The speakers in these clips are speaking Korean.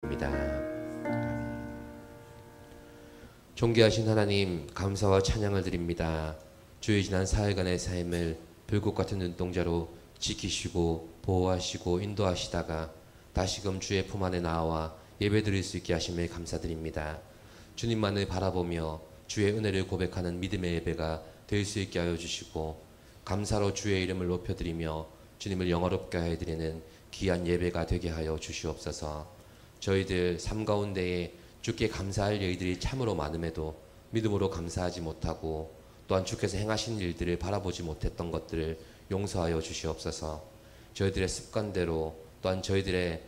입니다. 존귀하신 하나님, 감사와 찬양을 드립니다. 주의 지난 사흘간의 삶을 불꽃 같은 눈동자로 지키시고 보호하시고 인도하시다가 다시금 주의 품 안에 나와 예배드릴 수 있게 하심을 감사드립니다. 주님만을 바라보며 주의 은혜를 고백하는 믿음의 예배가 될 수 있게 하여 주시고, 감사로 주의 이름을 높여드리며 주님을 영화롭게 하여 드리는 귀한 예배가 되게 하여 주시옵소서. 저희들 삶 가운데에 주께 감사할 일들이 참으로 많음에도 믿음으로 감사하지 못하고, 또한 주께서 행하신 일들을 바라보지 못했던 것들을 용서하여 주시옵소서. 저희들의 습관대로, 또한 저희들의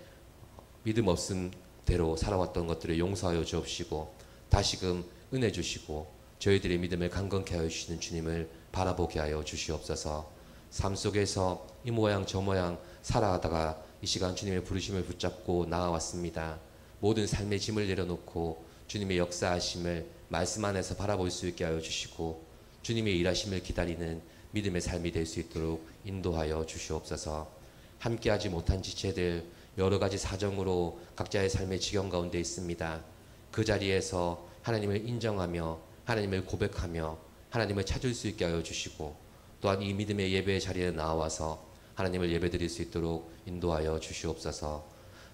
믿음 없음대로 살아왔던 것들을 용서하여 주옵시고, 다시금 은혜 주시고 저희들의 믿음을 강건케 하여 주시는 주님을 바라보게 하여 주시옵소서. 삶 속에서 이 모양 저 모양 살아가다가 이 시간 주님의 부르심을 붙잡고 나아왔습니다. 모든 삶의 짐을 내려놓고 주님의 역사하심을 말씀 안에서 바라볼 수 있게 하여 주시고, 주님의 일하심을 기다리는 믿음의 삶이 될 수 있도록 인도하여 주시옵소서. 함께하지 못한 지체들, 여러 가지 사정으로 각자의 삶의 지경 가운데 있습니다. 그 자리에서 하나님을 인정하며 하나님을 고백하며 하나님을 찾을 수 있게 하여 주시고, 또한 이 믿음의 예배의 자리에 나와서 하나님을 예배드릴 수 있도록 인도하여 주시옵소서.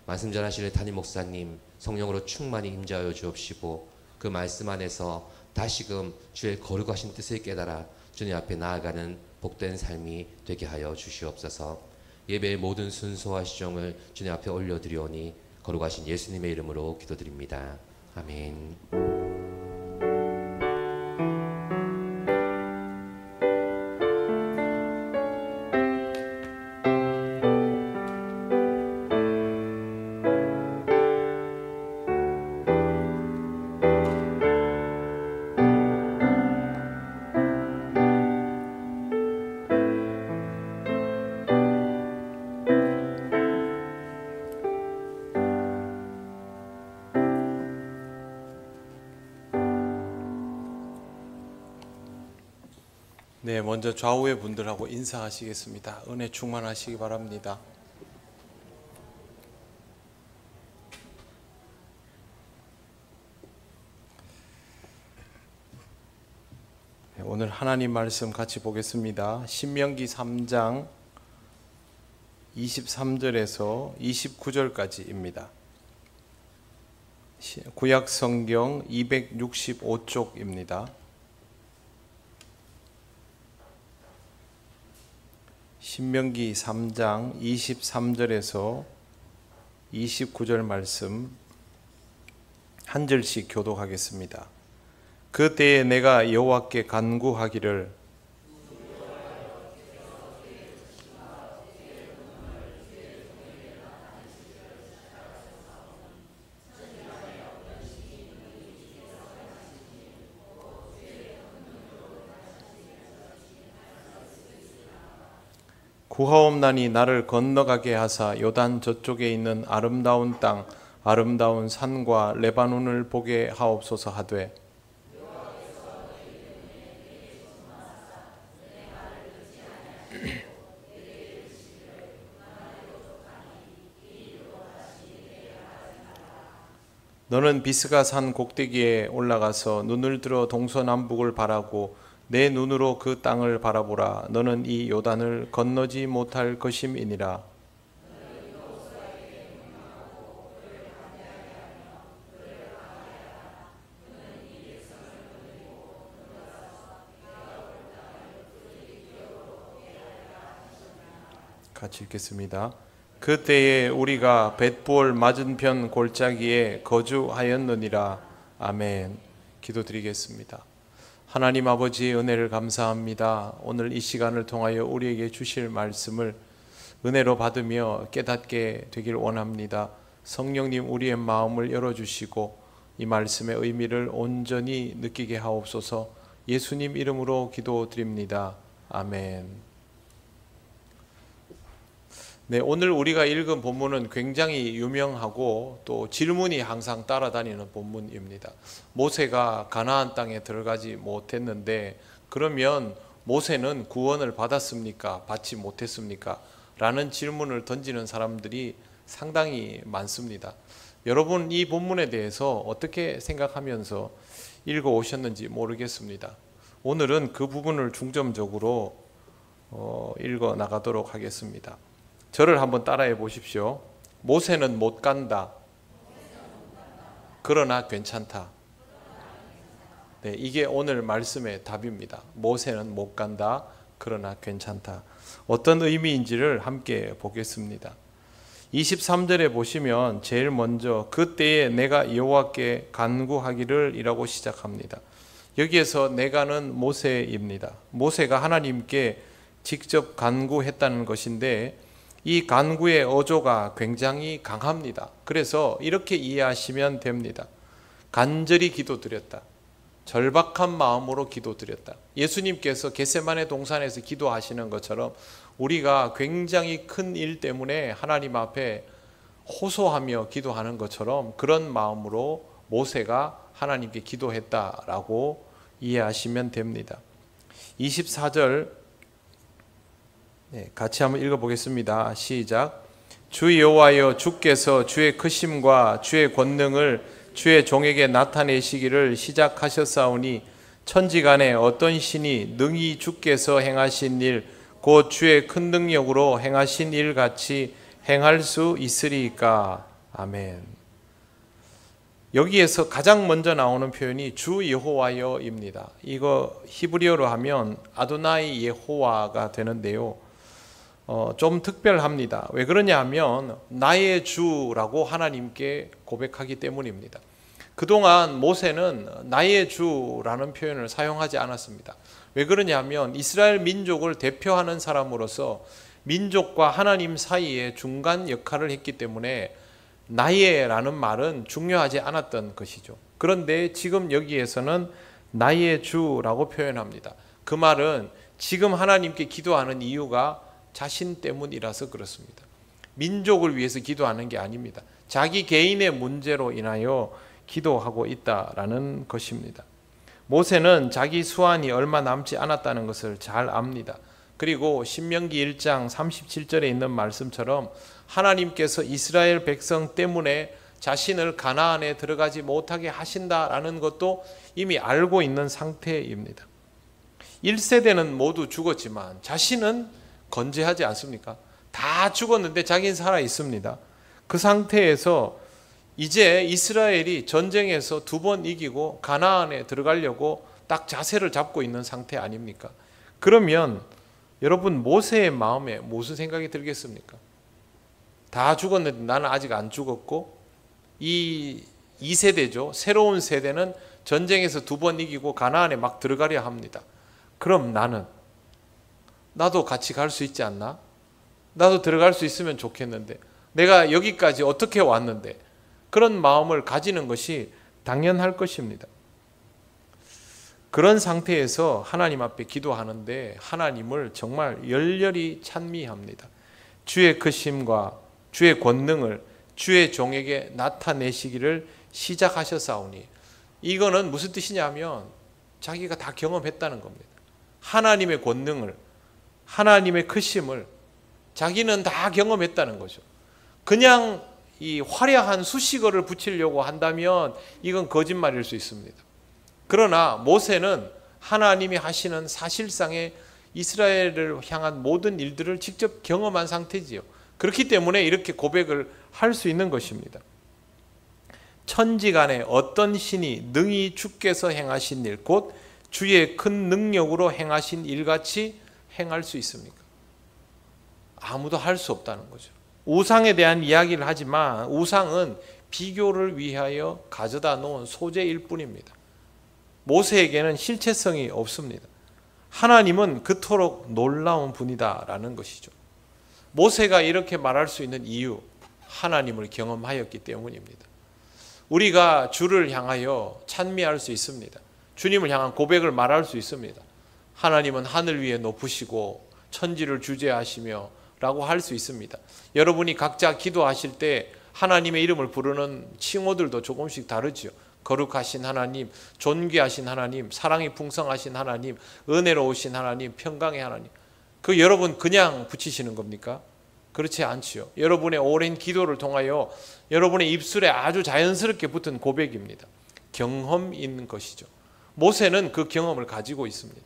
말씀 전하실 담임 목사님 성령으로 충만히 임재하여 주옵시고, 그 말씀 안에서 다시금 주의 거룩하신 뜻을 깨달아 주님 앞에 나아가는 복된 삶이 되게 하여 주시옵소서. 예배의 모든 순서와 시종을 주님 앞에 올려드리오니 거룩하신 예수님의 이름으로 기도드립니다. 아멘. 네, 먼저 좌우의 분들하고 인사하시겠습니다. 은혜 충만하시기 바랍니다. 네, 오늘 하나님 말씀 같이 보겠습니다. 신명기 3장 23절에서 29절까지입니다. 구약 성경 265쪽입니다. 신명기 3장 23절에서 29절 말씀 한 절씩 교독하겠습니다. 그때에 내가 여호와께 간구하기를 구하옵나니 나를 건너가게 하사 요단 저쪽에 있는 아름다운 땅 아름다운 산과 레바논을 보게 하옵소서 하되, 너는 비스가 산 꼭대기에 올라가서 눈을 들어 동서남북을 바라고 내 눈으로 그 땅을 바라보라. 너는 이 요단을 건너지 못할 것임이니라. 같이 읽겠습니다. 그때에 우리가 벳부올 맞은편 골짜기에 거주하였느니라. 아멘. 기도드리겠습니다. 하나님 아버지의 은혜를 감사합니다. 오늘 이 시간을 통하여 우리에게 주실 말씀을 은혜로 받으며 깨닫게 되길 원합니다. 성령님, 우리의 마음을 열어주시고 이 말씀의 의미를 온전히 느끼게 하옵소서. 예수님 이름으로 기도드립니다. 아멘. 네, 오늘 우리가 읽은 본문은 굉장히 유명하고 또 질문이 항상 따라다니는 본문입니다. 모세가 가나안 땅에 들어가지 못했는데 그러면 모세는 구원을 받았습니까? 받지 못했습니까? 라는 질문을 던지는 사람들이 상당히 많습니다. 여러분 이 본문에 대해서 어떻게 생각하면서 읽어 오셨는지 모르겠습니다. 오늘은 그 부분을 중점적으로 읽어 나가도록 하겠습니다. 저를 한번 따라해 보십시오. 모세는 못 간다. 그러나 괜찮다. 네, 이게 오늘 말씀의 답입니다. 모세는 못 간다. 그러나 괜찮다. 어떤 의미인지를 함께 보겠습니다. 23절에 보시면 제일 먼저 그때에 내가 여호와께 간구하기를 이라고 시작합니다. 여기에서 내가는 모세입니다. 모세가 하나님께 직접 간구했다는 것인데 이 간구의 어조가 굉장히 강합니다. 그래서 이렇게 이해하시면 됩니다. 간절히 기도드렸다. 절박한 마음으로 기도드렸다. 예수님께서 겟세마네 동산에서 기도하시는 것처럼 우리가 굉장히 큰 일 때문에 하나님 앞에 호소하며 기도하는 것처럼 그런 마음으로 모세가 하나님께 기도했다라고 이해하시면 됩니다. 24절 같이 한번 읽어보겠습니다. 시작. 주 여호와여, 주께서 주의 크심과 주의 권능을 주의 종에게 나타내시기를 시작하셨사오니 천지간에 어떤 신이 능히 주께서 행하신 일 곧 주의 큰 능력으로 행하신 일 같이 행할 수 있으리이까. 아멘. 여기에서 가장 먼저 나오는 표현이 주 여호와여입니다. 이거 히브리어로 하면 아도나이 예호와가 되는데요. 좀 특별합니다. 왜 그러냐 하면 나의 주라고 하나님께 고백하기 때문입니다. 그동안 모세는 나의 주라는 표현을 사용하지 않았습니다. 왜 그러냐면 이스라엘 민족을 대표하는 사람으로서 민족과 하나님 사이에 중간 역할을 했기 때문에 나의라는 말은 중요하지 않았던 것이죠. 그런데 지금 여기에서는 나의 주라고 표현합니다. 그 말은 지금 하나님께 기도하는 이유가 자신 때문이라서 그렇습니다. 민족을 위해서 기도하는 게 아닙니다. 자기 개인의 문제로 인하여 기도하고 있다라는 것입니다. 모세는 자기 수완이 얼마 남지 않았다는 것을 잘 압니다. 그리고 신명기 1장 37절에 있는 말씀처럼 하나님께서 이스라엘 백성 때문에 자신을 가나안에 들어가지 못하게 하신다라는 것도 이미 알고 있는 상태입니다. 1세대는 모두 죽었지만 자신은 건재하지 않습니까? 다 죽었는데 자기는 살아 있습니다. 그 상태에서 이제 이스라엘이 전쟁에서 2번 이기고 가나안에 들어가려고 딱 자세를 잡고 있는 상태 아닙니까? 그러면 여러분 모세의 마음에 무슨 생각이 들겠습니까? 다 죽었는데 나는 아직 안 죽었고 이 2세대죠. 새로운 세대는 전쟁에서 2번 이기고 가나안에 막 들어가려 합니다. 그럼 나도 같이 갈 수 있지 않나? 나도 들어갈 수 있으면 좋겠는데 내가 여기까지 어떻게 왔는데 그런 마음을 가지는 것이 당연할 것입니다. 그런 상태에서 하나님 앞에 기도하는데 하나님을 정말 열렬히 찬미합니다. 주의 크심과 주의 권능을 주의 종에게 나타내시기를 시작하셨사오니 이거는 무슨 뜻이냐면 자기가 다 경험했다는 겁니다. 하나님의 권능을 하나님의 크심을 자기는 다 경험했다는 거죠. 그냥 이 화려한 수식어를 붙이려고 한다면 이건 거짓말일 수 있습니다. 그러나 모세는 하나님이 하시는 사실상의 이스라엘을 향한 모든 일들을 직접 경험한 상태지요. 그렇기 때문에 이렇게 고백을 할 수 있는 것입니다. 천지간에 어떤 신이 능히 주께서 행하신 일 곧 주의 큰 능력으로 행하신 일같이 행할 수 있습니까? 아무도 할 수 없다는 거죠. 우상에 대한 이야기를 하지만 우상은 비교를 위하여 가져다 놓은 소재일 뿐입니다. 모세에게는 실체성이 없습니다. 하나님은 그토록 놀라운 분이다라는 것이죠. 모세가 이렇게 말할 수 있는 이유, 하나님을 경험하였기 때문입니다. 우리가 주를 향하여 찬미할 수 있습니다. 주님을 향한 고백을 말할 수 있습니다. 하나님은 하늘 위에 높으시고 천지를 주재하시며 라고 할 수 있습니다. 여러분이 각자 기도하실 때 하나님의 이름을 부르는 칭호들도 조금씩 다르죠. 거룩하신 하나님, 존귀하신 하나님, 사랑이 풍성하신 하나님, 은혜로우신 하나님, 평강의 하나님. 그 여러분 그냥 붙이시는 겁니까? 그렇지 않지요. 여러분의 오랜 기도를 통하여 여러분의 입술에 아주 자연스럽게 붙은 고백입니다. 경험인 것이죠. 모세는 그 경험을 가지고 있습니다.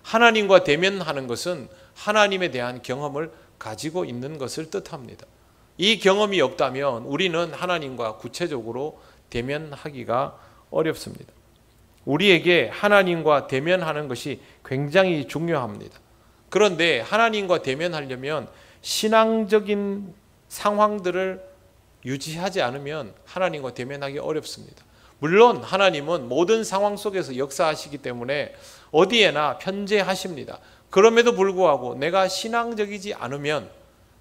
하나님과 대면하는 것은 하나님에 대한 경험을 가지고 있는 것을 뜻합니다. 이 경험이 없다면 우리는 하나님과 구체적으로 대면하기가 어렵습니다. 우리에게 하나님과 대면하는 것이 굉장히 중요합니다. 그런데 하나님과 대면하려면 신앙적인 상황들을 유지하지 않으면 하나님과 대면하기 어렵습니다. 물론 하나님은 모든 상황 속에서 역사하시기 때문에 어디에나 편재하십니다. 그럼에도 불구하고 내가 신앙적이지 않으면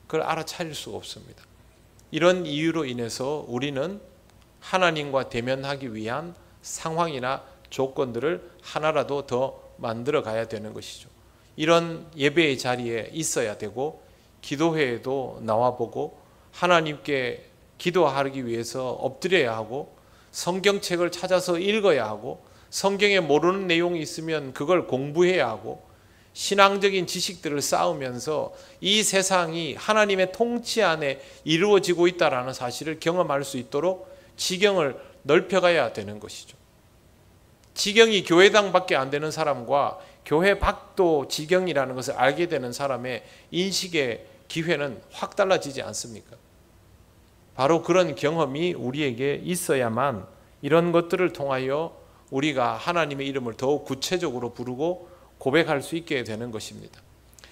그걸 알아차릴 수가 없습니다. 이런 이유로 인해서 우리는 하나님과 대면하기 위한 상황이나 조건들을 하나라도 더 만들어 가야 되는 것이죠. 이런 예배의 자리에 있어야 되고 기도회에도 나와보고 하나님께 기도하기 위해서 엎드려야 하고 성경책을 찾아서 읽어야 하고 성경에 모르는 내용이 있으면 그걸 공부해야 하고 신앙적인 지식들을 쌓으면서 이 세상이 하나님의 통치 안에 이루어지고 있다는 사실을 경험할 수 있도록 지경을 넓혀가야 되는 것이죠. 지경이 교회당밖에 안 되는 사람과 교회 밖도 지경이라는 것을 알게 되는 사람의 인식의 기회는 확 달라지지 않습니까? 바로 그런 경험이 우리에게 있어야만 이런 것들을 통하여 우리가 하나님의 이름을 더욱 구체적으로 부르고 고백할 수 있게 되는 것입니다.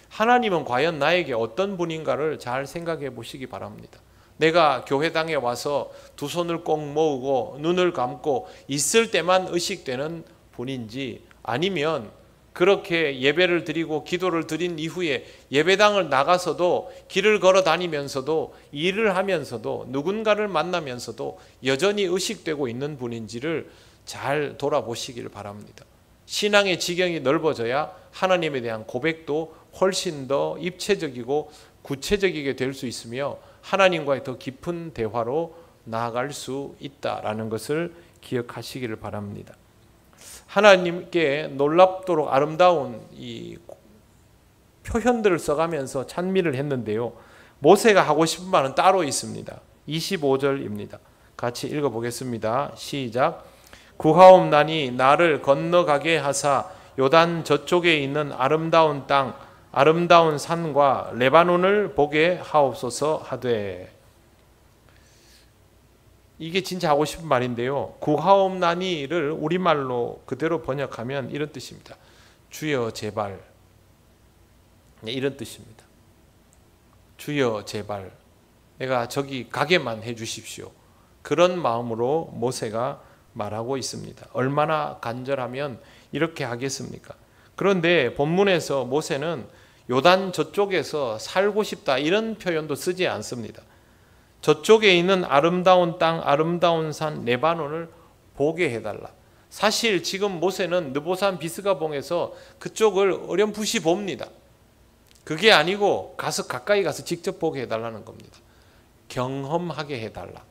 하나님은 과연 나에게 어떤 분인가를 잘 생각해 보시기 바랍니다. 내가 교회당에 와서 두 손을 꼭 모으고 눈을 감고 있을 때만 의식되는 분인지, 아니면 그렇게 예배를 드리고 기도를 드린 이후에 예배당을 나가서도 길을 걸어 다니면서도 일을 하면서도 누군가를 만나면서도 여전히 의식되고 있는 분인지를 잘 돌아보시길 바랍니다. 신앙의 지경이 넓어져야 하나님에 대한 고백도 훨씬 더 입체적이고 구체적이게 될 수 있으며 하나님과의 더 깊은 대화로 나아갈 수 있다라는 것을 기억하시기를 바랍니다. 하나님께 놀랍도록 아름다운 이 표현들을 써가면서 찬미를 했는데요. 모세가 하고 싶은 말은 따로 있습니다. 25절입니다. 같이 읽어보겠습니다. 시작. 구하옵나니 나를 건너가게 하사 요단 저쪽에 있는 아름다운 땅 아름다운 산과 레바논을 보게 하옵소서 하되. 이게 진짜 하고 싶은 말인데요. 구하옵나니를 우리말로 그대로 번역하면 이런 뜻입니다. 주여 제발. 이런 뜻입니다. 주여 제발 내가 저기 가게만 해 주십시오. 그런 마음으로 모세가 말하고 있습니다. 얼마나 간절하면 이렇게 하겠습니까? 그런데 본문에서 모세는 요단 저쪽에서 살고 싶다 이런 표현도 쓰지 않습니다. 저쪽에 있는 아름다운 땅, 아름다운 산 레바논을 보게 해달라. 사실 지금 모세는 느보산 비스가봉에서 그쪽을 어렴풋이 봅니다. 그게 아니고 가서 가까이 가서 직접 보게 해달라는 겁니다. 경험하게 해달라.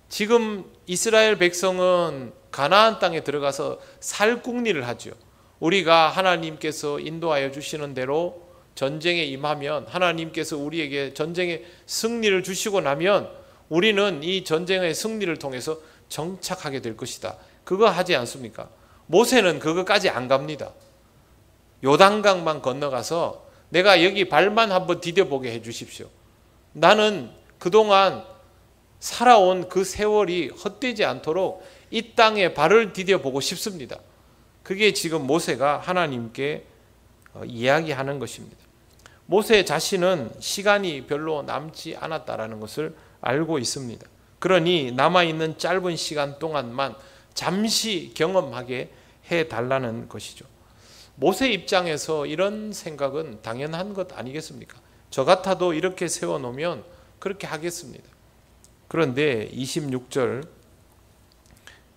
지금 이스라엘 백성은 가나안 땅에 들어가서 살궁리를 하죠. 우리가 하나님께서 인도하여 주시는 대로 전쟁에 임하면, 하나님께서 우리에게 전쟁의 승리를 주시고 나면 우리는 이 전쟁의 승리를 통해서 정착하게 될 것이다. 그거 하지 않습니까? 모세는 그거까지 안 갑니다. 요단강만 건너가서 내가 여기 발만 한번 디뎌보게 해 주십시오. 나는 그동안 살아온 그 세월이 헛되지 않도록 이 땅에 발을 디뎌보고 싶습니다. 그게 지금 모세가 하나님께 이야기하는 것입니다. 모세 자신은 시간이 별로 남지 않았다라는 것을 알고 있습니다. 그러니 남아있는 짧은 시간 동안만 잠시 경험하게 해달라는 것이죠. 모세 입장에서 이런 생각은 당연한 것 아니겠습니까? 저 같아도 이렇게 세워놓으면 그렇게 하겠습니다. 그런데 26절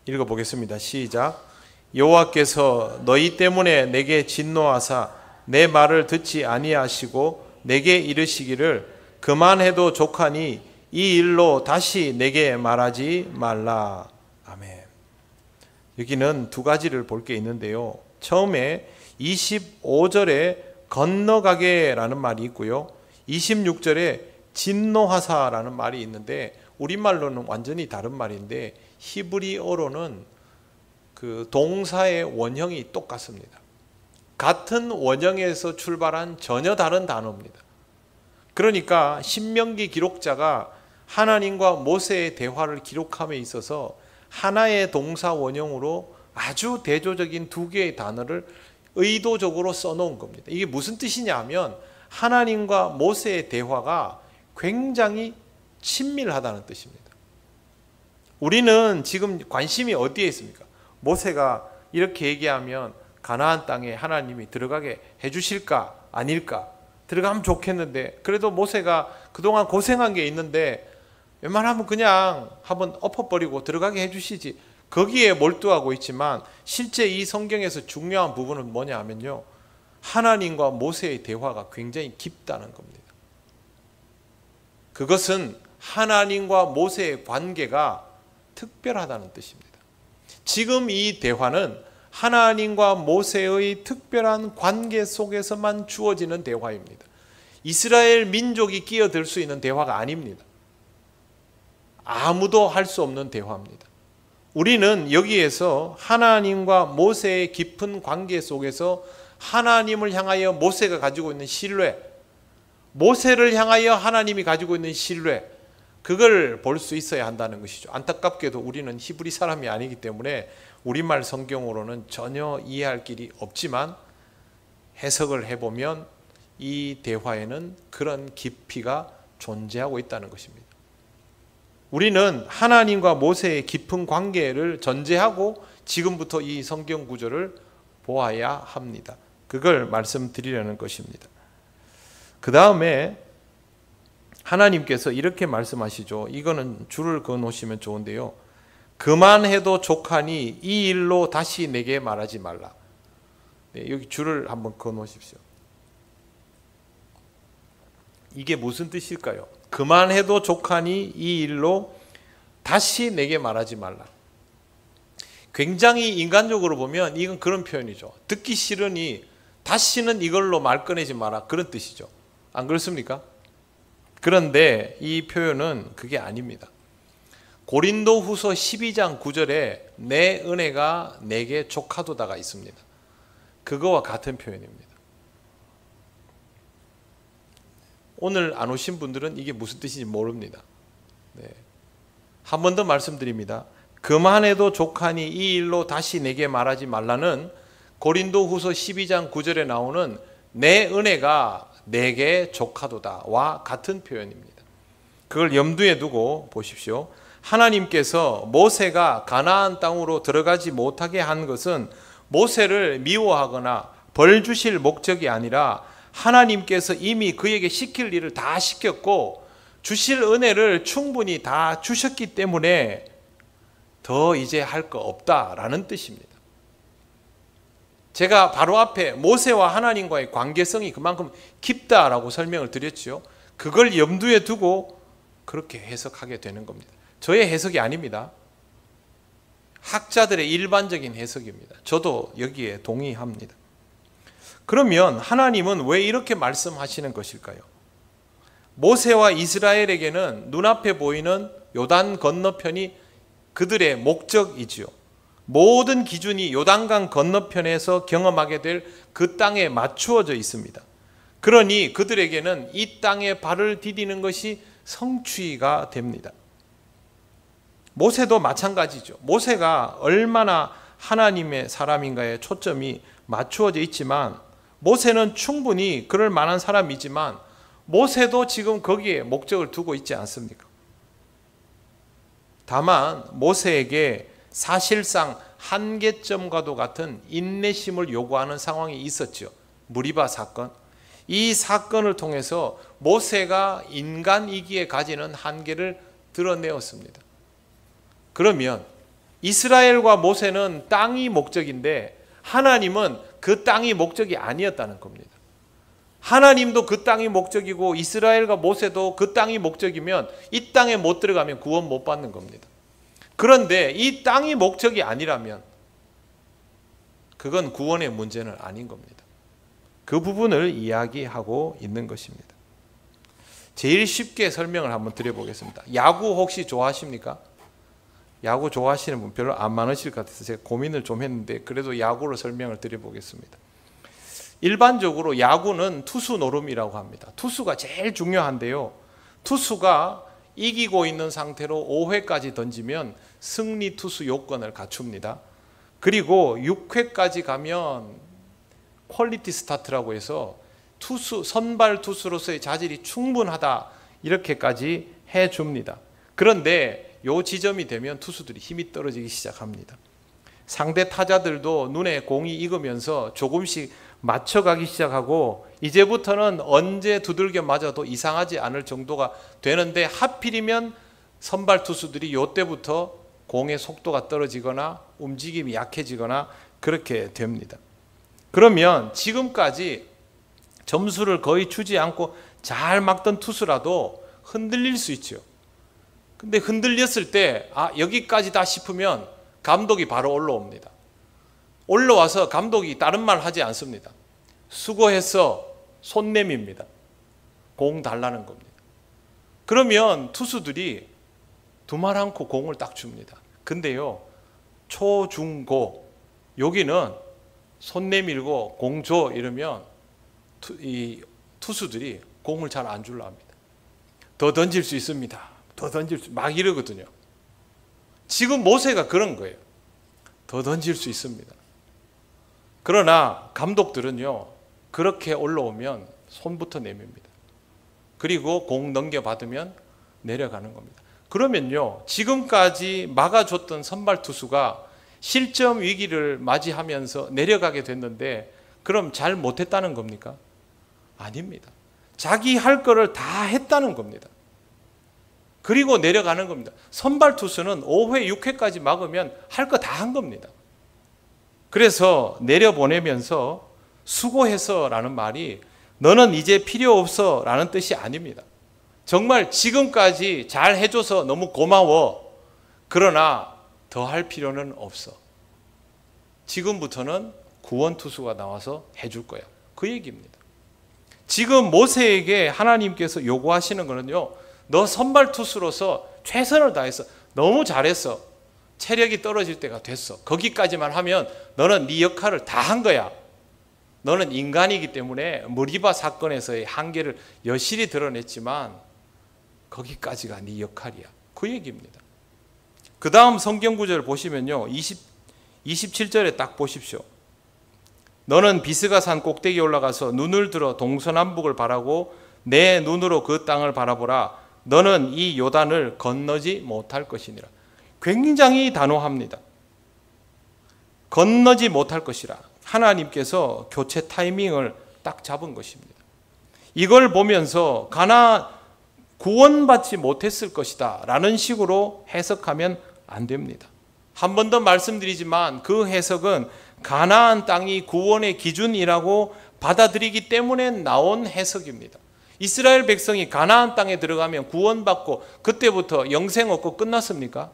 읽어보겠습니다. 시작. 여호와께서 너희 때문에 내게 진노하사 내 말을 듣지 아니하시고 내게 이르시기를 그만해도 족하니 이 일로 다시 내게 말하지 말라. 아멘. 여기는 두 가지를 볼 게 있는데요. 처음에 25절에 건너가게라는 말이 있고요. 26절에 진노하사라는 말이 있는데 우리말로는 완전히 다른 말인데 히브리어로는 그 동사의 원형이 똑같습니다. 같은 원형에서 출발한 전혀 다른 단어입니다. 그러니까 신명기 기록자가 하나님과 모세의 대화를 기록함에 있어서 하나의 동사 원형으로 아주 대조적인 두 개의 단어를 의도적으로 써놓은 겁니다. 이게 무슨 뜻이냐 하면 하나님과 모세의 대화가 굉장히 친밀하다는 뜻입니다. 우리는 지금 관심이 어디에 있습니까? 모세가 이렇게 얘기하면 가나안 땅에 하나님이 들어가게 해주실까 아닐까? 들어가면 좋겠는데 그래도 모세가 그동안 고생한 게 있는데 웬만하면 그냥 한번 엎어버리고 들어가게 해주시지, 거기에 몰두하고 있지만 실제 이 성경에서 중요한 부분은 뭐냐 하면요, 하나님과 모세의 대화가 굉장히 깊다는 겁니다. 그것은 하나님과 모세의 관계가 특별하다는 뜻입니다. 지금 이 대화는 하나님과 모세의 특별한 관계 속에서만 주어지는 대화입니다. 이스라엘 민족이 끼어들 수 있는 대화가 아닙니다. 아무도 할 수 없는 대화입니다. 우리는 여기에서 하나님과 모세의 깊은 관계 속에서 하나님을 향하여 모세가 가지고 있는 신뢰, 모세를 향하여 하나님이 가지고 있는 신뢰, 그걸 볼 수 있어야 한다는 것이죠. 안타깝게도 우리는 히브리 사람이 아니기 때문에 우리말 성경으로는 전혀 이해할 길이 없지만 해석을 해보면 이 대화에는 그런 깊이가 존재하고 있다는 것입니다. 우리는 하나님과 모세의 깊은 관계를 전제하고 지금부터 이 성경 구절을 보아야 합니다. 그걸 말씀드리려는 것입니다. 그 다음에 하나님께서 이렇게 말씀하시죠. 이거는 줄을 그어 놓으시면 좋은데요. 그만해도 족하니 이 일로 다시 내게 말하지 말라. 네, 여기 줄을 한번 그어 놓으십시오. 이게 무슨 뜻일까요? 그만해도 족하니 이 일로 다시 내게 말하지 말라. 굉장히 인간적으로 보면 이건 그런 표현이죠. 듣기 싫으니 다시는 이걸로 말 꺼내지 마라, 그런 뜻이죠. 안 그렇습니까? 그런데 이 표현은 그게 아닙니다. 고린도후서 12장 9절에 내 은혜가 내게 족하도다가 있습니다. 그거와 같은 표현입니다. 오늘 안 오신 분들은 이게 무슨 뜻인지 모릅니다. 네. 한 번 더 말씀드립니다. 그만해도 족하니 이 일로 다시 내게 말하지 말라는 고린도후서 12장 9절에 나오는 내 은혜가 내게 족하도다와 같은 표현입니다. 그걸 염두에 두고 보십시오. 하나님께서 모세가 가나안 땅으로 들어가지 못하게 한 것은 모세를 미워하거나 벌 주실 목적이 아니라 하나님께서 이미 그에게 시킬 일을 다 시켰고 주실 은혜를 충분히 다 주셨기 때문에 더 이제 할 거 없다라는 뜻입니다. 제가 바로 앞에 모세와 하나님과의 관계성이 그만큼 깊다라고 설명을 드렸죠. 그걸 염두에 두고 그렇게 해석하게 되는 겁니다. 저의 해석이 아닙니다. 학자들의 일반적인 해석입니다. 저도 여기에 동의합니다. 그러면 하나님은 왜 이렇게 말씀하시는 것일까요? 모세와 이스라엘에게는 눈앞에 보이는 요단 건너편이 그들의 목적이지요. 모든 기준이 요단강 건너편에서 경험하게 될 그 땅에 맞추어져 있습니다. 그러니 그들에게는 이 땅에 발을 디디는 것이 성취가 됩니다. 모세도 마찬가지죠. 모세가 얼마나 하나님의 사람인가에 초점이 맞추어져 있지만 모세는 충분히 그럴 만한 사람이지만 모세도 지금 거기에 목적을 두고 있지 않습니까? 다만 모세에게 사실상 한계점과도 같은 인내심을 요구하는 상황이 있었죠. 무리바 사건. 이 사건을 통해서 모세가 인간이기에 가지는 한계를 드러내었습니다. 그러면 이스라엘과 모세는 땅이 목적인데 하나님은 그 땅이 목적이 아니었다는 겁니다. 하나님도 그 땅이 목적이고 이스라엘과 모세도 그 땅이 목적이면 이 땅에 못 들어가면 구원 못 받는 겁니다. 그런데 이 땅이 목적이 아니라면 그건 구원의 문제는 아닌 겁니다. 그 부분을 이야기하고 있는 것입니다. 제일 쉽게 설명을 한번 드려보겠습니다. 야구 혹시 좋아하십니까? 야구 좋아하시는 분 별로 안 많으실 것 같아서 제가 고민을 좀 했는데 그래도 야구로 설명을 드려보겠습니다. 일반적으로 야구는 투수 노름이라고 합니다. 투수가 제일 중요한데요. 투수가 이기고 있는 상태로 5회까지 던지면 승리 투수 요건을 갖춥니다. 그리고 6회까지 가면 퀄리티 스타트라고 해서 선발 투수로서의 자질이 충분하다 이렇게까지 해줍니다. 그런데 요 지점이 되면 투수들이 힘이 떨어지기 시작합니다. 상대 타자들도 눈에 공이 익으면서 조금씩 맞춰가기 시작하고 이제부터는 언제 두들겨 맞아도 이상하지 않을 정도가 되는데 하필이면 선발 투수들이 요때부터 공의 속도가 떨어지거나 움직임이 약해지거나 그렇게 됩니다. 그러면 지금까지 점수를 거의 주지 않고 잘 막던 투수라도 흔들릴 수 있죠. 근데 흔들렸을 때 여기까지다 싶으면 감독이 바로 올라옵니다. 올라와서 감독이 다른 말 하지 않습니다. 수고했어, 손 내밉니다. 공 달라는 겁니다. 그러면 투수들이 두말 않고 공을 딱 줍니다. 근데요, 초, 중, 고 여기는 손 내밀고 공 줘 이러면 이 투수들이 공을 잘 안 줄라 합니다. 더 던질 수 있습니다. 더 던질 수 막 이러거든요. 지금 모세가 그런 거예요. 더 던질 수 있습니다. 그러나 감독들은요, 그렇게 올라오면 손부터 내밉니다. 그리고 공 넘겨받으면 내려가는 겁니다. 그러면요, 지금까지 막아줬던 선발 투수가 실점 위기를 맞이하면서 내려가게 됐는데 그럼 잘 못했다는 겁니까? 아닙니다. 자기 할 거를 다 했다는 겁니다. 그리고 내려가는 겁니다. 선발 투수는 5회, 6회까지 막으면 할 거 다 한 겁니다. 그래서 내려보내면서 수고해서 라는 말이 너는 이제 필요 없어 라는 뜻이 아닙니다. 정말 지금까지 잘 해줘서 너무 고마워. 그러나 더 할 필요는 없어. 지금부터는 구원 투수가 나와서 해줄 거야. 그 얘기입니다. 지금 모세에게 하나님께서 요구하시는 거는요, 너 선발 투수로서 최선을 다해서 너무 잘했어. 체력이 떨어질 때가 됐어. 거기까지만 하면 너는 네 역할을 다 한 거야. 너는 인간이기 때문에 무리바 사건에서의 한계를 여실히 드러냈지만 거기까지가 네 역할이야. 그 얘기입니다. 그 다음 성경 구절을 보시면요, 27절에 딱 보십시오. 너는 비스가 산 꼭대기에 올라가서 눈을 들어 동서남북을 바라고 내 눈으로 그 땅을 바라보라. 너는 이 요단을 건너지 못할 것이니라. 굉장히 단호합니다. 건너지 못할 것이라. 하나님께서 교체 타이밍을 딱 잡은 것입니다. 이걸 보면서 구원받지 못했을 것이다 라는 식으로 해석하면 안 됩니다. 한 번 더 말씀드리지만 그 해석은 가나안 땅이 구원의 기준이라고 받아들이기 때문에 나온 해석입니다. 이스라엘 백성이 가나안 땅에 들어가면 구원받고 그때부터 영생 얻고 끝났습니까?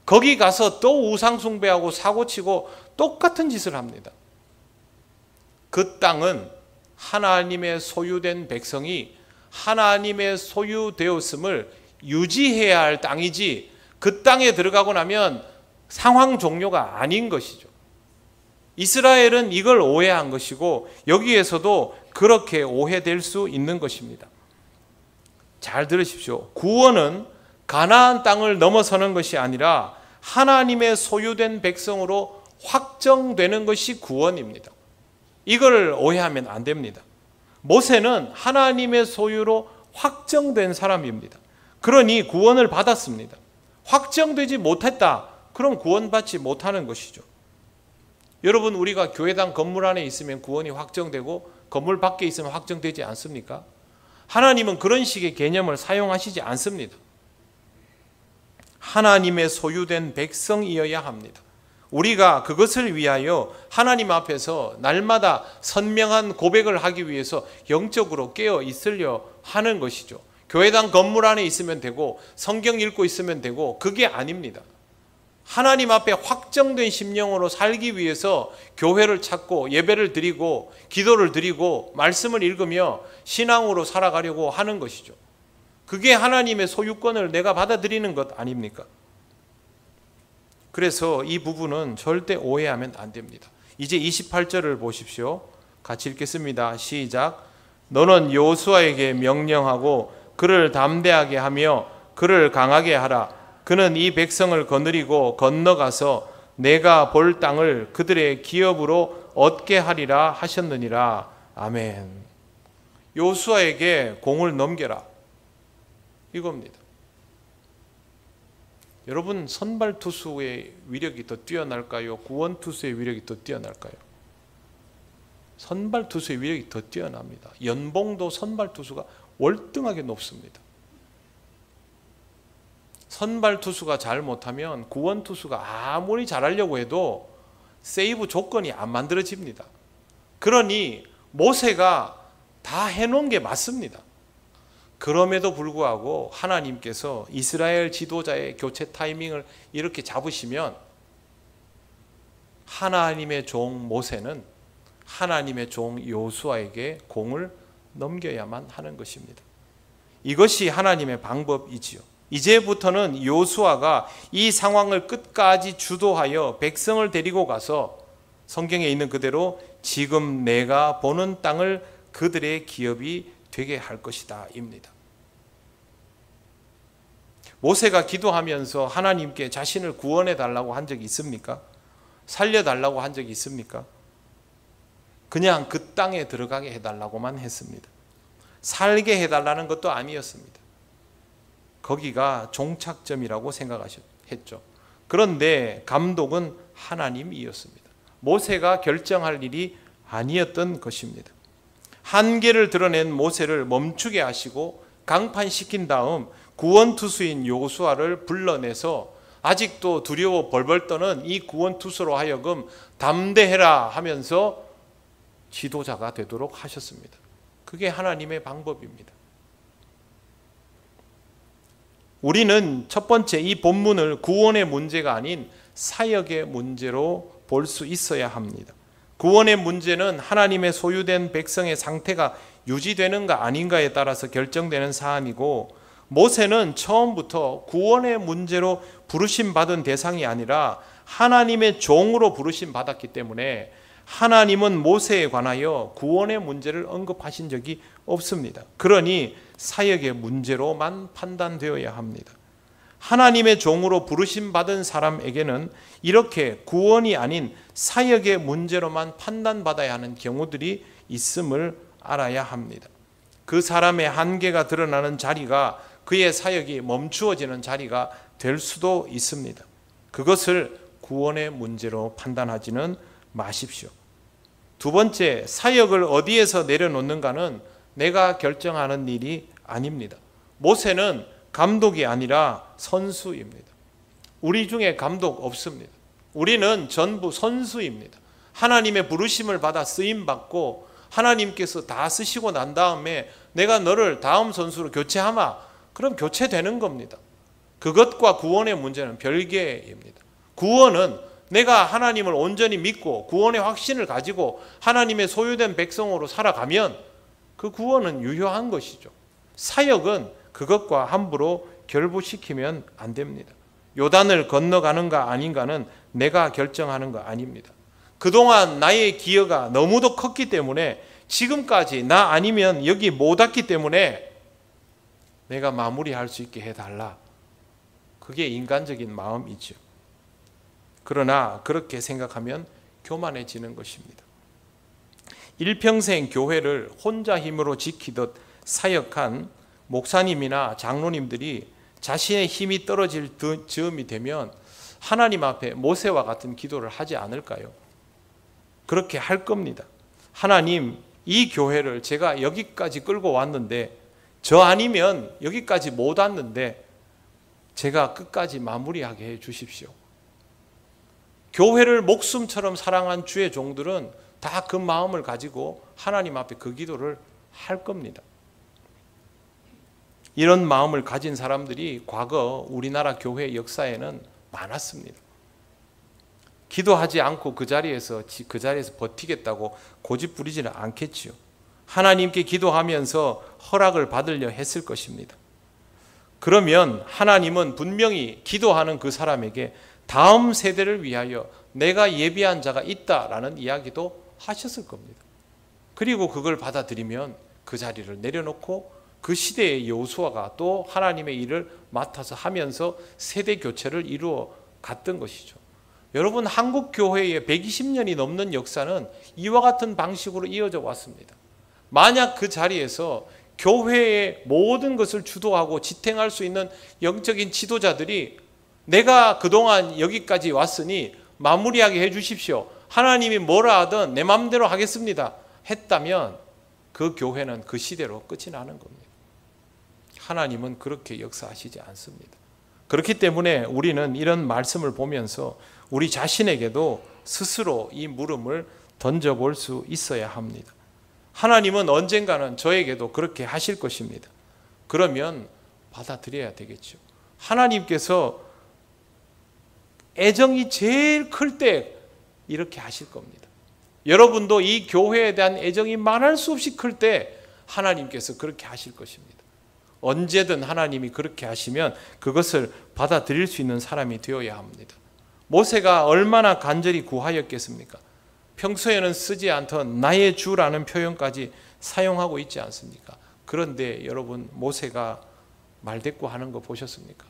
거기 가서 또 우상 숭배하고 사고치고 똑같은 짓을 합니다. 그 땅은 하나님의 소유된 백성이 하나님의 소유되었음을 유지해야 할 땅이지 그 땅에 들어가고 나면 상황 종료가 아닌 것이죠. 이스라엘은 이걸 오해한 것이고 여기에서도 그렇게 오해될 수 있는 것입니다. 잘 들으십시오. 구원은 가나안 땅을 넘어서는 것이 아니라 하나님의 소유된 백성으로 확정되는 것이 구원입니다. 이걸 오해하면 안 됩니다. 모세는 하나님의 소유로 확정된 사람입니다. 그러니 구원을 받았습니다. 확정되지 못했다. 그럼 구원받지 못하는 것이죠. 여러분, 우리가 교회당 건물 안에 있으면 구원이 확정되고 건물 밖에 있으면 확정되지 않습니까? 하나님은 그런 식의 개념을 사용하시지 않습니다. 하나님의 소유된 백성이어야 합니다. 우리가 그것을 위하여 하나님 앞에서 날마다 선명한 고백을 하기 위해서 영적으로 깨어 있으려 하는 것이죠. 교회당 건물 안에 있으면 되고 성경 읽고 있으면 되고 그게 아닙니다. 하나님 앞에 확정된 심령으로 살기 위해서 교회를 찾고 예배를 드리고 기도를 드리고 말씀을 읽으며 신앙으로 살아가려고 하는 것이죠. 그게 하나님의 소유권을 내가 받아들이는 것 아닙니까? 그래서 이 부분은 절대 오해하면 안 됩니다. 이제 28절을 보십시오. 같이 읽겠습니다. 시작. 너는 여호수아에게 명령하고 그를 담대하게 하며 그를 강하게 하라. 그는 이 백성을 거느리고 건너가서 내가 볼 땅을 그들의 기업으로 얻게 하리라 하셨느니라. 아멘. 여호수아에게 공을 넘겨라, 이겁니다. 여러분, 선발 투수의 위력이 더 뛰어날까요? 구원 투수의 위력이 더 뛰어날까요? 선발 투수의 위력이 더 뛰어납니다. 연봉도 선발 투수가 월등하게 높습니다. 선발 투수가 잘 못하면 구원 투수가 아무리 잘하려고 해도 세이브 조건이 안 만들어집니다. 그러니 모세가 다 해놓은 게 맞습니다. 그럼에도 불구하고 하나님께서 이스라엘 지도자의 교체 타이밍을 이렇게 잡으시면 하나님의 종 모세는 하나님의 종 여호수아에게 공을 넘겨야만 하는 것입니다. 이것이 하나님의 방법이지요. 이제부터는 여호수아가 이 상황을 끝까지 주도하여 백성을 데리고 가서 성경에 있는 그대로 지금 내가 보는 땅을 그들의 기업이 되게 할 것이다 입니다. 모세가 기도하면서 하나님께 자신을 구원해 달라고 한 적이 있습니까? 살려 달라고 한 적이 있습니까? 그냥 그 땅에 들어가게 해달라고만 했습니다. 살게 해달라는 것도 아니었습니다. 거기가 종착점이라고 생각했죠. 그런데 감독은 하나님이었습니다. 모세가 결정할 일이 아니었던 것입니다. 한계를 드러낸 모세를 멈추게 하시고 강판시킨 다음 구원투수인 여호수아를 불러내서 아직도 두려워 벌벌 떠는 이 구원투수로 하여금 담대해라 하면서 지도자가 되도록 하셨습니다. 그게 하나님의 방법입니다. 우리는 첫 번째 이 본문을 구원의 문제가 아닌 사역의 문제로 볼 수 있어야 합니다. 구원의 문제는 하나님의 소유된 백성의 상태가 유지되는가 아닌가에 따라서 결정되는 사안이고, 모세는 처음부터 구원의 문제로 부르심 받은 대상이 아니라 하나님의 종으로 부르심 받았기 때문에 하나님은 모세에 관하여 구원의 문제를 언급하신 적이 없습니다. 그러니 사역의 문제로만 판단되어야 합니다. 하나님의 종으로 부르심 받은 사람에게는 이렇게 구원이 아닌 사역의 문제로만 판단받아야 하는 경우들이 있음을 알아야 합니다. 그 사람의 한계가 드러나는 자리가 그의 사역이 멈추어지는 자리가 될 수도 있습니다. 그것을 구원의 문제로 판단하지는 마십시오. 두 번째, 사역을 어디에서 내려놓는가는 내가 결정하는 일이 아닙니다. 모세는 감독이 아니라 선수입니다. 우리 중에 감독 없습니다. 우리는 전부 선수입니다. 하나님의 부르심을 받아 쓰임받고 하나님께서 다 쓰시고 난 다음에 내가 너를 다음 선수로 교체하마, 그럼 교체되는 겁니다. 그것과 구원의 문제는 별개입니다. 구원은 내가 하나님을 온전히 믿고 구원의 확신을 가지고 하나님의 소유된 백성으로 살아가면 그 구원은 유효한 것이죠. 사역은 그것과 함부로 결부시키면 안 됩니다. 요단을 건너가는가 아닌가는 내가 결정하는 거 아닙니다. 그동안 나의 기여가 너무도 컸기 때문에 지금까지 나 아니면 여기 못 왔기 때문에 내가 마무리할 수 있게 해달라. 그게 인간적인 마음이죠. 그러나 그렇게 생각하면 교만해지는 것입니다. 일평생 교회를 혼자 힘으로 지키듯 사역한 목사님이나 장로님들이 자신의 힘이 떨어질 즈음이 되면 하나님 앞에 모세와 같은 기도를 하지 않을까요? 그렇게 할 겁니다. 하나님, 이 교회를 제가 여기까지 끌고 왔는데 저 아니면 여기까지 못 왔는데 제가 끝까지 마무리하게 해 주십시오. 교회를 목숨처럼 사랑한 주의 종들은 다 그 마음을 가지고 하나님 앞에 그 기도를 할 겁니다. 이런 마음을 가진 사람들이 과거 우리나라 교회 역사에는 많았습니다. 기도하지 않고 그 자리에서 버티겠다고 고집 부리지는 않겠지요. 하나님께 기도하면서 허락을 받으려 했을 것입니다. 그러면 하나님은 분명히 기도하는 그 사람에게 다음 세대를 위하여 내가 예비한 자가 있다라는 이야기도 하셨을 겁니다. 그리고 그걸 받아들이면 그 자리를 내려놓고 그 시대의 여호수아가 또 하나님의 일을 맡아서 하면서 세대 교체를 이루어 갔던 것이죠. 여러분, 한국 교회의 120년이 넘는 역사는 이와 같은 방식으로 이어져 왔습니다. 만약 그 자리에서 교회의 모든 것을 주도하고 지탱할 수 있는 영적인 지도자들이 내가 그동안 여기까지 왔으니 마무리하게 해주십시오, 하나님이 뭐라 하든 내 마음대로 하겠습니다 했다면 그 교회는 그 시대로 끝이 나는 겁니다. 하나님은 그렇게 역사하시지 않습니다. 그렇기 때문에 우리는 이런 말씀을 보면서 우리 자신에게도 스스로 이 물음을 던져볼 수 있어야 합니다. 하나님은 언젠가는 저에게도 그렇게 하실 것입니다. 그러면 받아들여야 되겠죠. 하나님께서 애정이 제일 클 때 이렇게 하실 겁니다. 여러분도 이 교회에 대한 애정이 말할 수 없이 클 때 하나님께서 그렇게 하실 것입니다. 언제든 하나님이 그렇게 하시면 그것을 받아들일 수 있는 사람이 되어야 합니다. 모세가 얼마나 간절히 구하였겠습니까? 평소에는 쓰지 않던 나의 주라는 표현까지 사용하고 있지 않습니까? 그런데 여러분, 모세가 말대꾸하는 거 보셨습니까?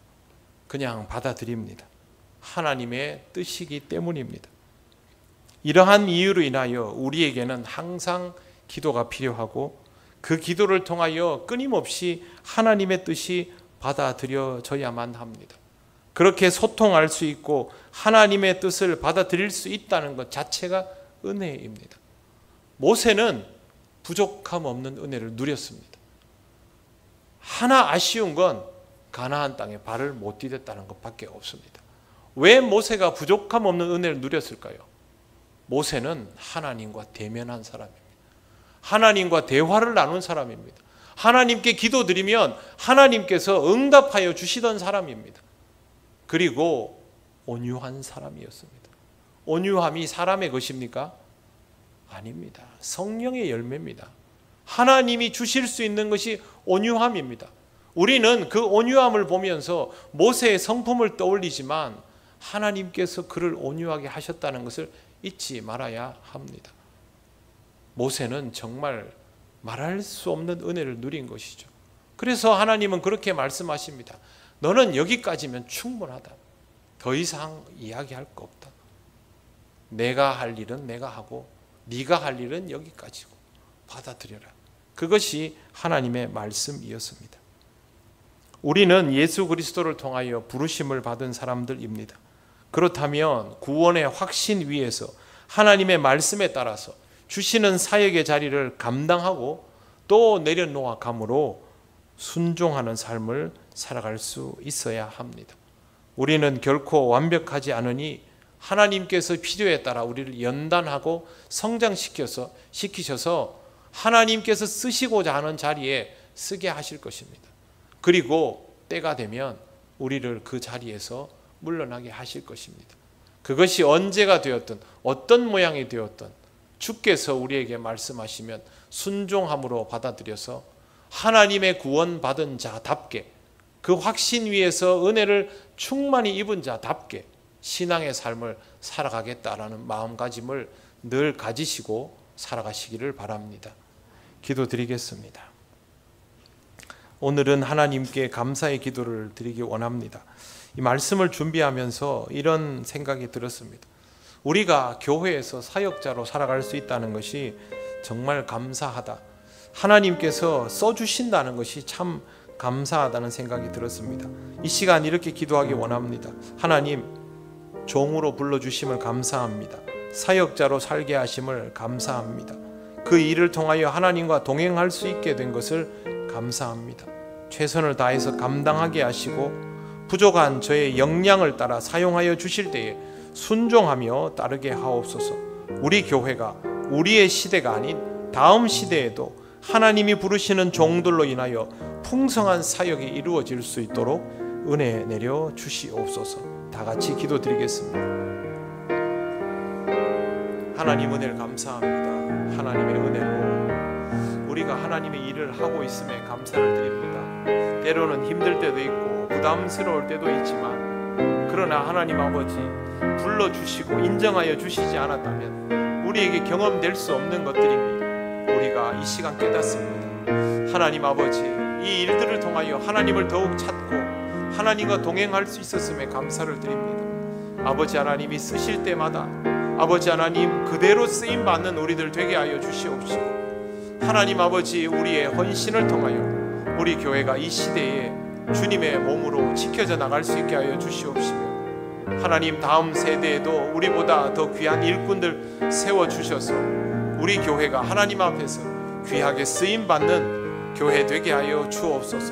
그냥 받아들입니다. 하나님의 뜻이기 때문입니다. 이러한 이유로 인하여 우리에게는 항상 기도가 필요하고 그 기도를 통하여 끊임없이 하나님의 뜻이 받아들여져야만 합니다. 그렇게 소통할 수 있고 하나님의 뜻을 받아들일 수 있다는 것 자체가 은혜입니다. 모세는 부족함 없는 은혜를 누렸습니다. 하나 아쉬운 건 가나안 땅에 발을 못 디뎠다는 것밖에 없습니다. 왜 모세가 부족함 없는 은혜를 누렸을까요? 모세는 하나님과 대면한 사람입니다. 하나님과 대화를 나눈 사람입니다. 하나님께 기도드리면 하나님께서 응답하여 주시던 사람입니다. 그리고 온유한 사람이었습니다. 온유함이 사람의 것입니까? 아닙니다. 성령의 열매입니다. 하나님이 주실 수 있는 것이 온유함입니다. 우리는 그 온유함을 보면서 모세의 성품을 떠올리지만 하나님께서 그를 온유하게 하셨다는 것을 잊지 말아야 합니다. 모세는 정말 말할 수 없는 은혜를 누린 것이죠. 그래서 하나님은 그렇게 말씀하십니다. 너는 여기까지면 충분하다. 더 이상 이야기할 거 없다. 내가 할 일은 내가 하고 네가 할 일은 여기까지고 받아들여라. 그것이 하나님의 말씀이었습니다. 우리는 예수 그리스도를 통하여 부르심을 받은 사람들입니다. 그렇다면 구원의 확신 위에서 하나님의 말씀에 따라서 주시는 사역의 자리를 감당하고 또 내려놓아 감으로 순종하는 삶을 살아갈 수 있어야 합니다. 우리는 결코 완벽하지 않으니 하나님께서 필요에 따라 우리를 연단하고 시키셔서 하나님께서 쓰시고자 하는 자리에 쓰게 하실 것입니다. 그리고 때가 되면 우리를 그 자리에서 물러나게 하실 것입니다. 그것이 언제가 되었든 어떤 모양이 되었든 주께서 우리에게 말씀하시면 순종함으로 받아들여서 하나님의 구원받은 자답게 그 확신 위에서 은혜를 충만히 입은 자답게 신앙의 삶을 살아가겠다라는 마음가짐을 늘 가지시고 살아가시기를 바랍니다. 기도드리겠습니다. 오늘은 하나님께 감사의 기도를 드리기 원합니다. 이 말씀을 준비하면서 이런 생각이 들었습니다. 우리가 교회에서 사역자로 살아갈 수 있다는 것이 정말 감사하다. 하나님께서 써주신다는 것이 참 감사하다는 생각이 들었습니다. 이 시간 이렇게 기도하기 원합니다. 하나님, 종으로 불러주심을 감사합니다. 사역자로 살게 하심을 감사합니다. 그 일을 통하여 하나님과 동행할 수 있게 된 것을 감사합니다. 최선을 다해서 감당하게 하시고 부족한 저의 역량을 따라 사용하여 주실 때에 순종하며 따르게 하옵소서. 우리 교회가 우리의 시대가 아닌 다음 시대에도 하나님이 부르시는 종들로 인하여 풍성한 사역이 이루어질 수 있도록 은혜 내려 주시옵소서. 다 같이 기도드리겠습니다. 하나님 은혜를 감사합니다. 하나님의 은혜로 우리가 하나님의 일을 하고 있음에 감사를 드립니다. 때로는 힘들 때도 있고 부담스러울 때도 있지만, 그러나 하나님 아버지 불러주시고 인정하여 주시지 않았다면 우리에게 경험될 수 없는 것들입니다. 우리가 이 시간 깨닫습니다. 하나님 아버지, 이 일들을 통하여 하나님을 더욱 찾고 하나님과 동행할 수 있었음에 감사를 드립니다. 아버지 하나님이 쓰실 때마다 아버지 하나님 그대로 쓰임받는 우리들 되게 하여 주시옵시고, 하나님 아버지 우리의 헌신을 통하여 우리 교회가 이 시대에 주님의 몸으로 지켜져 나갈 수 있게 하여 주시옵시며, 하나님 다음 세대에도 우리보다 더 귀한 일꾼들 세워주셔서 우리 교회가 하나님 앞에서 귀하게 쓰임받는 교회 되게 하여 주옵소서.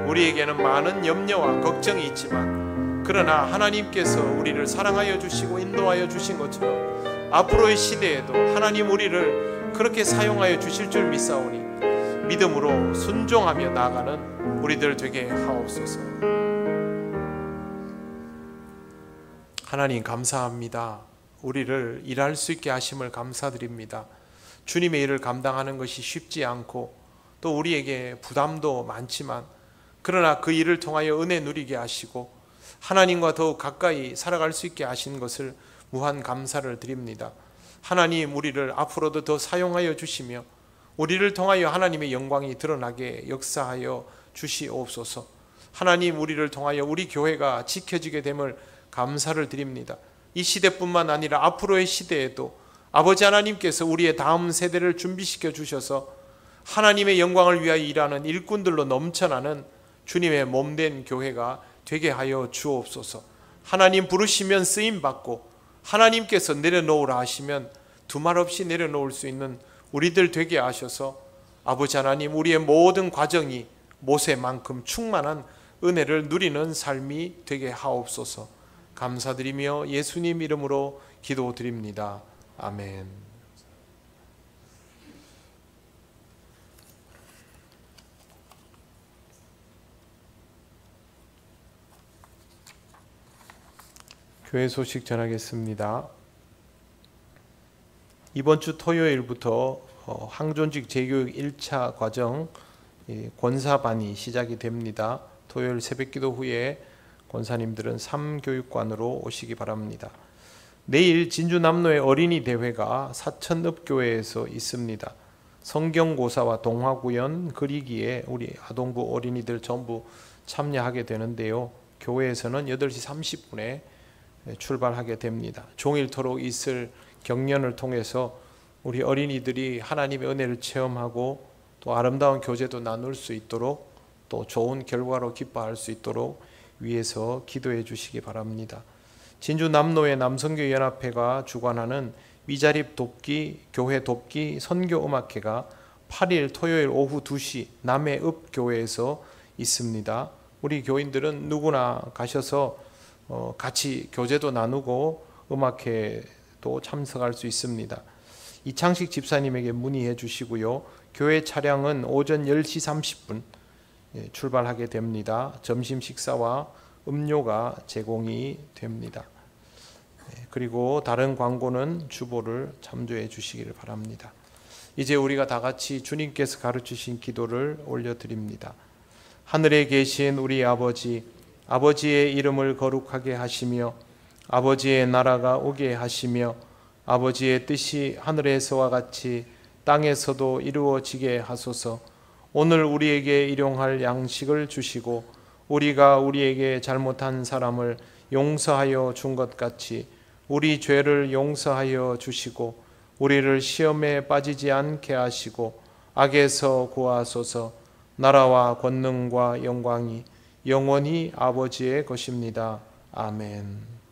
우리에게는 많은 염려와 걱정이 있지만, 그러나 하나님께서 우리를 사랑하여 주시고 인도하여 주신 것처럼 앞으로의 시대에도 하나님 우리를 그렇게 사용하여 주실 줄 믿사오니 믿음으로 순종하며 나아가는 우리들 되게 하옵소서. 하나님 감사합니다. 우리를 일할 수 있게 하심을 감사드립니다. 주님의 일을 감당하는 것이 쉽지 않고 또 우리에게 부담도 많지만, 그러나 그 일을 통하여 은혜 누리게 하시고 하나님과 더욱 가까이 살아갈 수 있게 하신 것을 무한 감사를 드립니다. 하나님 우리를 앞으로도 더 사용하여 주시며 우리를 통하여 하나님의 영광이 드러나게 역사하여 주시옵소서. 하나님 우리를 통하여 우리 교회가 지켜지게 됨을 감사를 드립니다. 이 시대뿐만 아니라 앞으로의 시대에도 아버지 하나님께서 우리의 다음 세대를 준비시켜 주셔서 하나님의 영광을 위하여 일하는 일꾼들로 넘쳐나는 주님의 몸된 교회가 되게 하여 주옵소서. 하나님 부르시면 쓰임받고 하나님께서 내려놓으라 하시면 두말 없이 내려놓을 수 있는 우리들 되게 하셔서 아버지 하나님 우리의 모든 과정이 모세만큼 충만한 은혜를 누리는 삶이 되게 하옵소서. 감사드리며 예수님 이름으로 기도드립니다. 아멘. 교회 소식 전하겠습니다. 이번 주 토요일부터 항존직 재교육 1차 과정 권사반이 시작이 됩니다. 토요일 새벽기도 후에 권사님들은 3교육관으로 오시기 바랍니다. 내일 진주 남로의 어린이 대회가 사천읍교회에서 있습니다. 성경고사와 동화구연 그리기에 우리 아동부 어린이들 전부 참여하게 되는데요. 교회에서는 8시 30분에 출발하게 됩니다. 종일토록 있을 경연을 통해서 우리 어린이들이 하나님의 은혜를 체험하고 또 아름다운 교제도 나눌 수 있도록 또 좋은 결과로 기뻐할 수 있도록 위해서 기도해 주시기 바랍니다. 진주 남로의 남성교연합회가 주관하는 미자립 돕기 교회 돕기 선교음악회가 8일 토요일 오후 2시 남해읍 교회에서 있습니다. 우리 교인들은 누구나 가셔서 같이 교제도 나누고 음악회도 참석할 수 있습니다. 이창식 집사님에게 문의해 주시고요. 교회 차량은 오전 10시 30분 출발하게 됩니다. 점심 식사와 음료가 제공이 됩니다. 그리고 다른 광고는 주보를 참조해 주시기를 바랍니다. 이제 우리가 다 같이 주님께서 가르치신 기도를 올려드립니다. 하늘에 계신 우리 아버지, 아버지의 이름을 거룩하게 하시며 아버지의 나라가 오게 하시며 아버지의 뜻이 하늘에서와 같이 땅에서도 이루어지게 하소서. 오늘 우리에게 일용할 양식을 주시고 우리가 우리에게 잘못한 사람을 용서하여 준 것 같이 우리 죄를 용서하여 주시고 우리를 시험에 빠지지 않게 하시고 악에서 구하소서. 나라와 권능과 영광이 영원히 아버지의 것입니다. 아멘.